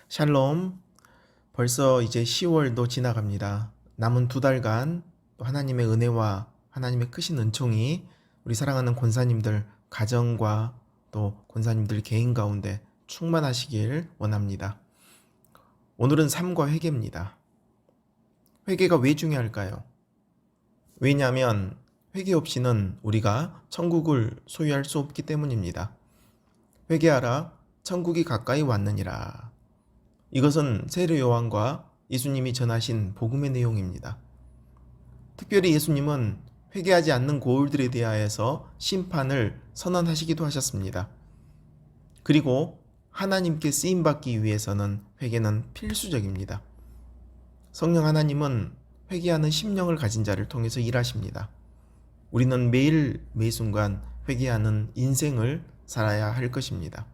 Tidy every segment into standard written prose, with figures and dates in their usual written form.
샬롬. 벌써 이제 10월도 지나갑니다. 남은 2달간 또 하나님의 은혜와 하나님의 크신 은총이 우리 사랑하는 권사님들 가정과 또 권사님들 개인 가운데 충만하시길 원합니다. 오늘은 삶과 회개입니다. 회개가 왜 중요할까요? 왜냐하면 회개 없이는 우리가 천국을 소유할 수 없기 때문입니다. 회개하라, 천국이 가까이 왔느니라. 이것은 세례 요한과 예수님이 전하신 복음의 내용입니다. 특별히 예수님은 회개하지 않는 고울들에 대하여서 심판을 선언하시기도 하셨습니다. 그리고 하나님께 쓰임받기 위해서는 회개는 필수적입니다. 성령 하나님은 회개하는 심령을 가진 자를 통해서 일하십니다. 우리는 매일 매순간 회개하는 인생을 살아야 할 것입니다.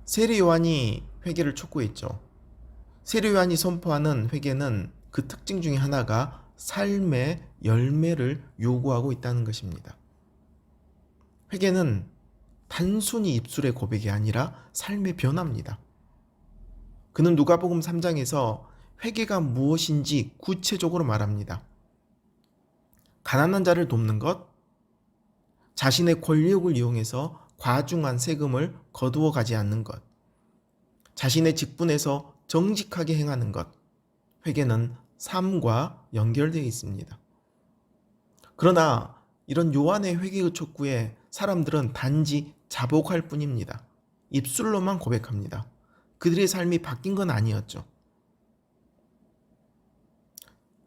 세례 요한이 회개를 촉구했죠. 세례 요한이 선포하는 회개는 그 특징 중에 하나가 삶의 열매를 요구하고 있다는 것입니다. 회개는 단순히 입술의 고백이 아니라 삶의 변화입니다. 그는 누가복음 3장에서 회개가 무엇인지 구체적으로 말합니다. 가난한 자를 돕는 것, 자신의 권력을 이용해서 과중한 세금을 거두어 가지 않는 것, 자신의 직분에서 정직하게 행하는 것, 회개는 삶과 연결되어 있습니다. 그러나 이런 요한의 회개의 촉구에 사람들은 단지 자복할 뿐입니다. 입술로만 고백합니다. 그들의 삶이 바뀐 건 아니었죠.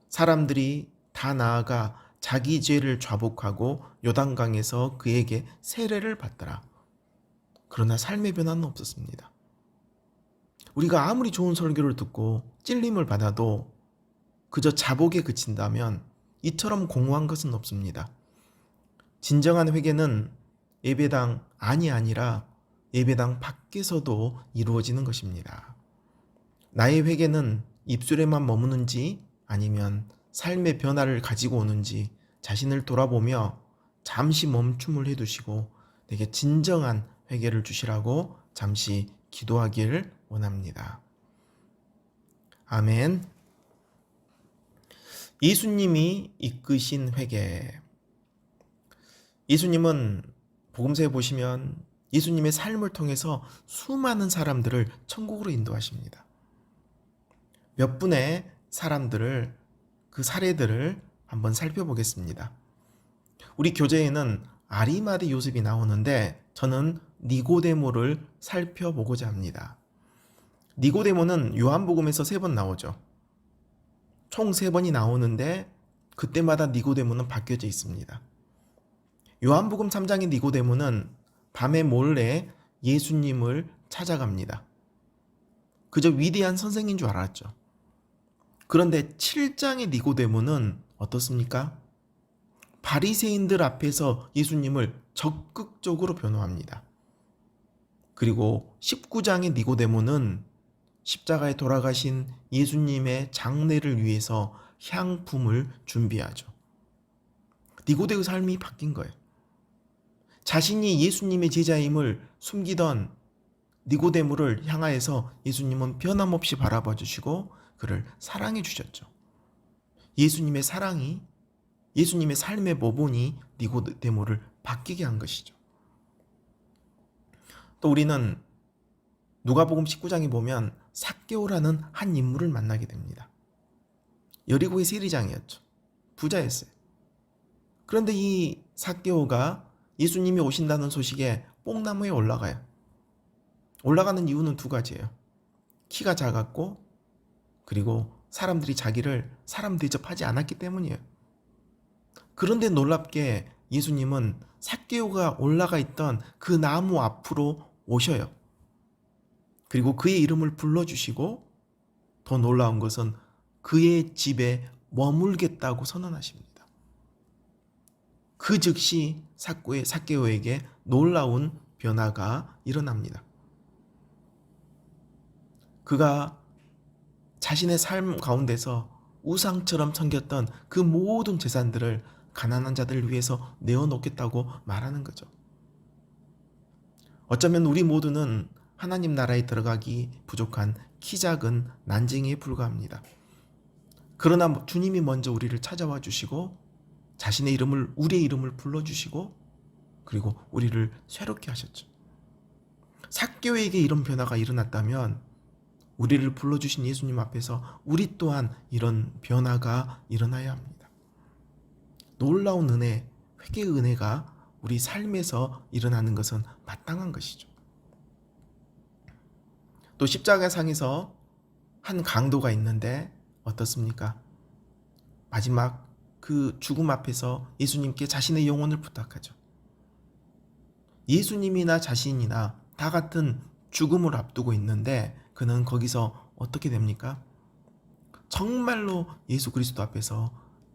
사람들이 다 나아가 자기 죄를 자복하고 요단강에서 그에게 세례를 받더라. 그러나 삶의 변화는 없었습니다. 우리가 아무리 좋은 설교를 듣고 찔림을 받아도 그저 자복에 그친다면 이처럼 공허한 것은 없습니다. 진정한 회개는 예배당 안이 아니라 예배당 밖에서도 이루어지는 것입니다. 나의 회개는 입술에만 머무는지 아니면 삶의 변화를 가지고 오는지 자신을 돌아보며 잠시 멈춤을 해두시고 내게 진정한 회개를 주시라고 잠시 기도하길 원합니다. 아멘. 예수님이 이끄신 회개. 예수님은 복음서에 보시면 예수님의 삶을 통해서 수많은 사람들을 천국으로 인도하십니다. 몇 분의 사람들을, 그 사례들을 한번 살펴보겠습니다. 우리 교재에는 아리마대 요셉이 나오는데 저는 니고데모를 살펴보고자 합니다. 니고데모는 요한복음에서 3번 나오죠. 총 3번이 나오는데 그때마다 니고데모는 바뀌어져 있습니다. 요한복음 3장의 니고데모는 밤에 몰래 예수님을 찾아갑니다. 그저 위대한 선생인 줄 알았죠. 그런데 7장의 니고데모는 어떻습니까? 바리새인들 앞에서 예수님을 적극적으로 변호합니다. 그리고 19장의 니고데모는 십자가에 돌아가신 예수님의 장례를 위해서 향품을 준비하죠. 니고데의 삶이 바뀐 거예요. 자신이 예수님의 제자임을 숨기던 니고데모를 향하여서 예수님은 변함없이 바라봐 주시고 그를 사랑해 주셨죠. 예수님의 사랑이, 예수님의 삶의 모본이 니고데모를 바뀌게 한 것이죠. 또 우리는 누가복음 19장에 보면 삭개오라는 한 인물을 만나게 됩니다. 여리고의 세리장이었죠. 부자였어요. 그런데 이 삭개오가 예수님이 오신다는 소식에 뽕나무에 올라가요. 올라가는 이유는 2가지예요. 키가 작았고 그리고 사람들이 자기를 사람 대접하지 않았기 때문이에요. 그런데 놀랍게 예수님은 삭개오가 올라가 있던 그 나무 앞으로 오셔요. 그리고 그의 이름을 불러주시고 더 놀라운 것은 그의 집에 머물겠다고 선언하십니다. 그 즉시 삭개오에게 놀라운 변화가 일어납니다. 그가 자신의 삶 가운데서 우상처럼 섬겼던 그 모든 재산들을 가난한 자들을 위해서 내어놓겠다고 말하는 거죠. 어쩌면 우리 모두는 하나님 나라에 들어가기 부족한 키 작은 난쟁이에 불과합니다. 그러나 주님이 먼저 우리를 찾아와 주시고 자신의 이름을, 우리의 이름을 불러주시고 그리고 우리를 새롭게 하셨죠. 삭개오에게 이런 변화가 일어났다면 우리를 불러주신 예수님 앞에서 우리 또한 이런 변화가 일어나야 합니다. 놀라운 은혜, 회개의 은혜가 우리 삶에서 일어나는 것은 마땅한 것이죠. 또 십자가상에서 한 강도가 있는데 어떻습니까? 마지막 그 죽음 앞에서 예수님께 자신의 영혼을 부탁하죠. 예수님이나 자신이나 다 같은 죽음을 앞두고 있는데 그는 거기서 어떻게 됩니까? 정말로 예수 그리스도 앞에서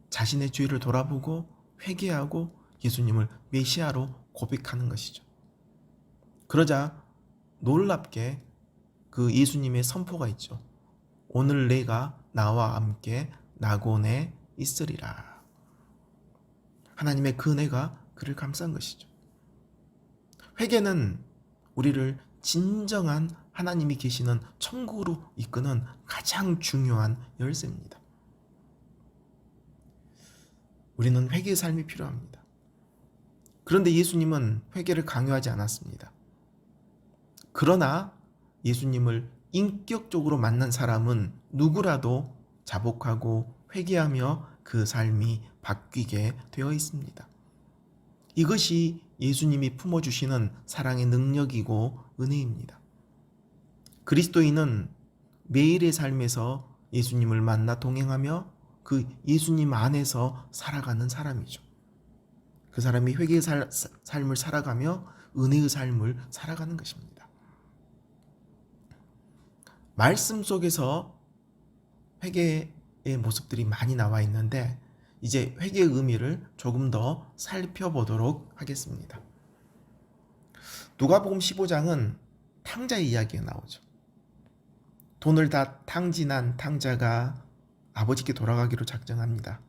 자신의 죄를 돌아보고 회개하고 예수님을 메시아로 고백하는 것이죠. 그러자 놀랍게 그 예수님의 선포가 있죠. 오늘 내가 나와 함께 낙원에 있으리라. 하나님의 그 은혜가 그를 감싼 것이죠. 회개는 우리를 진정한 하나님이 계시는 천국으로 이끄는 가장 중요한 열쇠입니다. 우리는 회개의 삶이 필요합니다. 그런데 예수님은 회개를 강요하지 않았습니다. 그러나 예수님을 인격적으로 만난 사람은 누구라도 자복하고 회개하며 그 삶이 바뀌게 되어 있습니다. 이것이 예수님이 품어주시는 사랑의 능력이고 은혜입니다. 그리스도인은 매일의 삶에서 예수님을 만나 동행하며 그 예수님 안에서 살아가는 사람이죠. 그 사람이 회개의 삶을 살아가며 은혜의 삶을 살아가는 것입니다. 말씀 속에서 회개의 모습들이 많이 나와 있는데 이제 회개의 의미를 조금 더 살펴보도록 하겠습니다. 누가복음 15장은 탕자의 이야기가 나오죠. 돈을 다 탕진한 탕자가 아버지께 돌아가기로 작정합니다.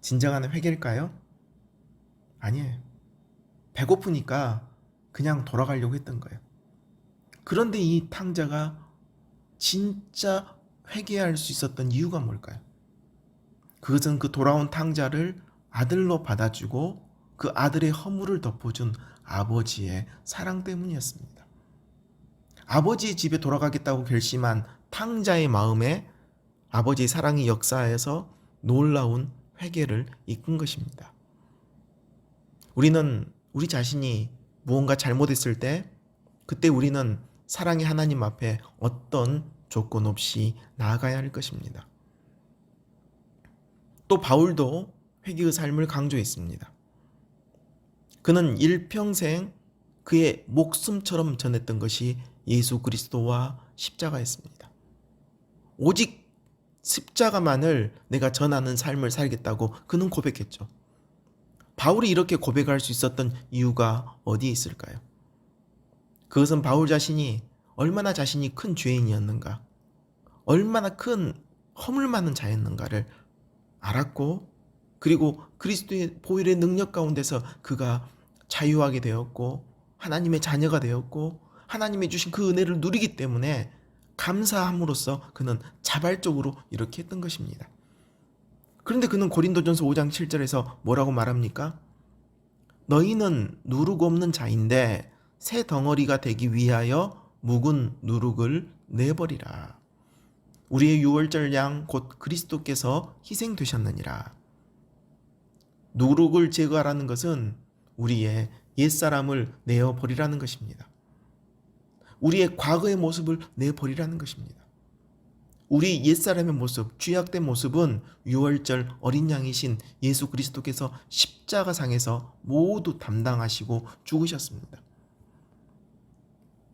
진정한 회개일까요? 아니에요. 배고프니까 그냥 돌아가려고 했던 거예요. 그런데 이 탕자가 진짜 회개할 수 있었던 이유가 뭘까요? 그것은 그 돌아온 탕자를 아들로 받아주고 그 아들의 허물을 덮어준 아버지의 사랑 때문이었습니다. 아버지의 집에 돌아가겠다고 결심한 탕자의 마음에 아버지의 사랑이 역사해서 놀라운 회개를 이끈 것입니다. 우리는 우리 자신이 무언가 잘못했을 때 그때 우리는 사랑의 하나님 앞에 어떤 조건 없이 나아가야 할 것입니다. 또 바울도 회개의 삶을 강조했습니다. 그는 일평생 그의 목숨처럼 전했던 것이 예수 그리스도와 십자가였습니다. 오직 십자가만을 내가 전하는 삶을 살겠다고 그는 고백했죠. 바울이 이렇게 고백할 수 있었던 이유가 어디에 있을까요? 그것은 바울 자신이 얼마나 자신이 큰 죄인이었는가, 얼마나 큰 허물 많은 자였는가를 알았고 그리고 그리스도의 보혈의 능력 가운데서 그가 자유하게 되었고 하나님의 자녀가 되었고 하나님이 주신 그 은혜를 누리기 때문에 감사함으로써 그는 자발적으로 이렇게 했던 것입니다. 그런데 그는 고린도전서 5장 7절에서 뭐라고 말합니까? 너희는 누룩 없는 자인데 새 덩어리가 되기 위하여 묵은 누룩을 내버리라. 우리의 유월절 양 곧 그리스도께서 희생되셨느니라. 누룩을 제거하라는 것은 우리의 옛사람을 내어버리라는 것입니다. 우리의 과거의 모습을 내버리라는 것입니다. 우리 옛사람의 모습, 죄악된 모습은 유월절 어린 양이신 예수 그리스도께서 십자가상에서 모두 담당하시고 죽으셨습니다.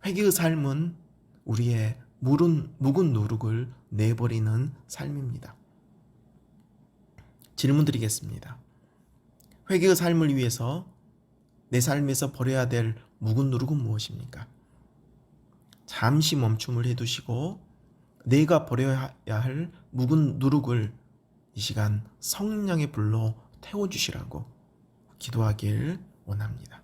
회개의 삶은 우리의 묵은 누룩을 내버리는 삶입니다. 질문 드리겠습니다. 회개의 삶을 위해서 내 삶에서 버려야 될 묵은 누룩은 무엇입니까? 잠시 멈춤을 해두시고 내가 버려야 할 묵은 누룩을 이 시간 성령의 불로 태워주시라고 기도하길 원합니다.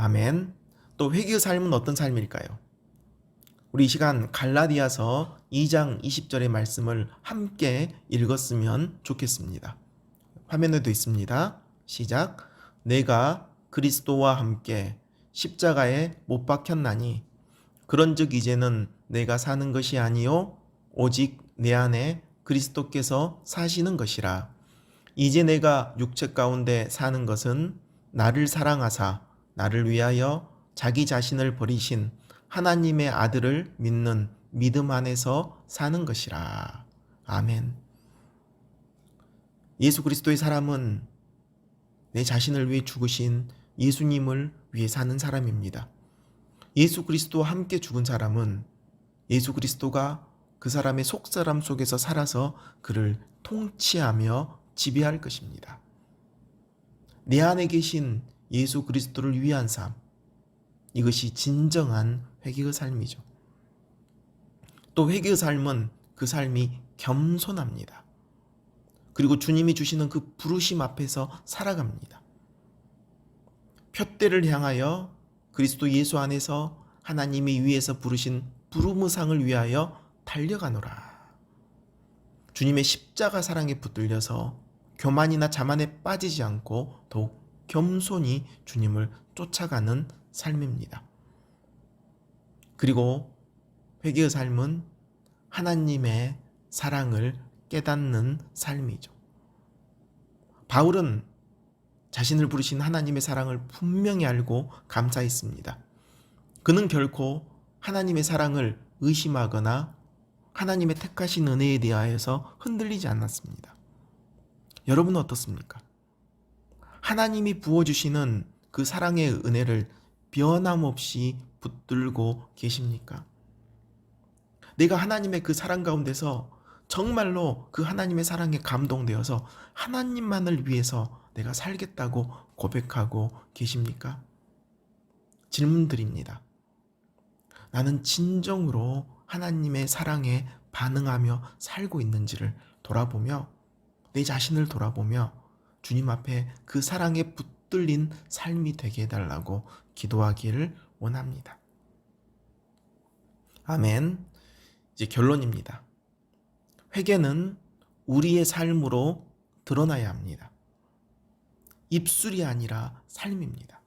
아멘. 또 회개의 삶은 어떤 삶일까요? 우리 이 시간 갈라디아서 2장 20절의 말씀을 함께 읽었으면 좋겠습니다. 화면에도 있습니다. 시작. 내가 그리스도와 함께 십자가에 못 박혔나니 그런즉 이제는 내가 사는 것이 아니요 오직 내 안에 그리스도께서 사시는 것이라. 이제 내가 육체 가운데 사는 것은 나를 사랑하사 나를 위하여 자기 자신을 버리신 하나님의 아들을 믿는 믿음 안에서 사는 것이라. 아멘. 예수 그리스도의 사람은 내 자신을 위해 죽으신 예수님을 위해 사는 사람입니다. 예수 그리스도와 함께 죽은 사람은 예수 그리스도가 그 사람의 속사람 속에서 살아서 그를 통치하며 지배할 것입니다. 내 안에 계신 예수 그리스도를 위한 삶, 이것이 진정한 회개의 삶이죠. 또 회개의 삶은 그 삶이 겸손합니다. 그리고 주님이 주시는 그 부르심 앞에서 살아갑니다. 푯대를 향하여 그리스도 예수 안에서 하나님이 위에서 부르신 부름의 상을 위하여 달려가노라. 주님의 십자가 사랑에 붙들려서 교만이나 자만에 빠지지 않고 더욱 겸손히 주님을 쫓아가는 삶입니다. 그리고 회개의 삶은 하나님의 사랑을 깨닫는 삶이죠. 바울은 자신을 부르신 하나님의 사랑을 분명히 알고 감사했습니다. 그는 결코 하나님의 사랑을 의심하거나 하나님의 택하신 은혜에 대하여서 흔들리지 않았습니다. 여러분은 어떻습니까? 하나님이 부어주시는 그 사랑의 은혜를 변함없이 붙들고 계십니까? 내가 하나님의 그 사랑 가운데서 정말로 그 하나님의 사랑에 감동되어서 하나님만을 위해서 내가 살겠다고 고백하고 계십니까? 질문 드립니다. 나는 진정으로 하나님의 사랑에 반응하며 살고 있는지를 돌아보며 내 자신을 돌아보며 주님 앞에 그 사랑에 붙들린 삶이 되게 해달라고 기도하기를 원합니다. 아멘. 이제 결론입니다. 회개는 우리의 삶으로 드러나야 합니다. 입술이 아니라 삶입니다.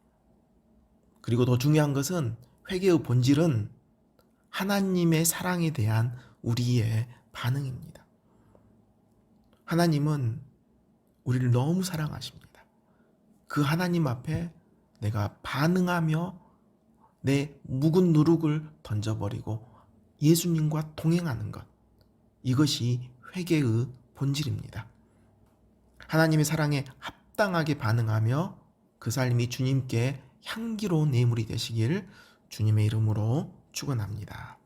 그리고 더 중요한 것은 회개의 본질은 하나님의 사랑에 대한 우리의 반응입니다. 하나님은 우리를 너무 사랑하십니다. 그 하나님 앞에 내가 반응하며 내 묵은 누룩을 던져버리고 예수님과 동행하는 것, 이것이 회개의 본질입니다. 하나님의 사랑에 합당하게 반응하며 그 삶이 주님께 향기로운 예물이 되시길 주님의 이름으로 축원합니다.